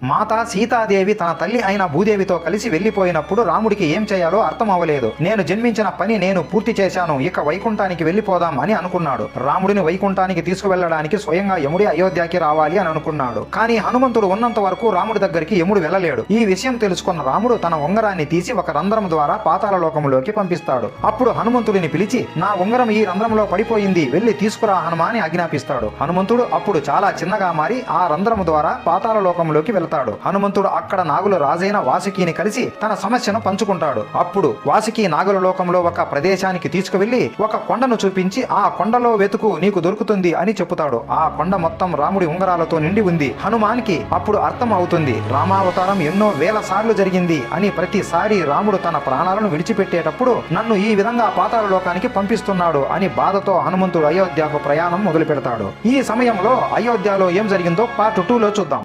మాత సీతాదేవి తన తల్లి అయిన భూదేవితో కలిసి వెళ్లిపోయినప్పుడు రాముడికి ఏం చేయాలో అర్థం అవ్వలేదు. నేను జన్మించిన పని నేను పూర్తి చేశాను, ఇక వైకుంఠానికి వెళ్లిపోదాం అని అనుకున్నాడు. రాముడిని వైకుంఠానికి తీసుకువెళ్లడానికి స్వయంగా యముడి అయోధ్యకి రావాలి అని అనుకున్నాడు. కానీ హనుమంతుడు ఉన్నంత వరకు రాముడి దగ్గరికి యముడు వెళ్ళలేడు. ఈ విషయం తెలుసుకున్న రాముడు తన ఉంగరాన్ని తీసి ఒక రంధ్రం ద్వారా పాతాళ లోకంలోకి పంపిస్తాడు. అప్పుడు హనుమంతుడిని పిలిచి, నా ఉంగరం ఈ రంధ్రంలో పడిపోయింది, వెళ్లి తీసుకురా హనుమా అని ఆజ్ఞాపిస్తాడు. హనుమంతుడు అప్పుడు చాలా చిన్నగా మారి ఆ రంధ్రం ద్వారా పాతాళ లోకంలోకి వెళ్తాడు. హనుమంతుడు అక్కడ నాగుల రాజైన వాసుకిని కలిసి తన సమస్యను పంచుకుంటాడు. అప్పుడు వాసుకి నాగుల లోకంలో ఒక ప్రదేశానికి తీసుకువెళ్లి ఒక కొండను చూపించి, ఆ కొండలో వెతుకు, నీకు దొరుకుతుంది అని చెబుతాడు. ఆ కొండ మొత్తం రాముడి ఉంగరాలతో నిండి ఉంది. హనుమాన్కి అప్పుడు అర్థం అవుతుంది, రామావతారం ఎన్నో వేల సార్లు జరిగింది అని. ప్రతిసారి రాముడు తన ప్రాణాలను విడిచిపెట్టేటప్పుడు నన్ను ఈ విధంగా పాతాళ లోకానికి పంపిస్తున్నాడు అని బాధతో హనుమంతుడు అయోధ్యకు ప్రయాణం మొదలు పెడతాడు. ఈ సమయంలో అయోధ్యలో ఏం జరిగిందో పార్ట్ 2లో చూద్దాం.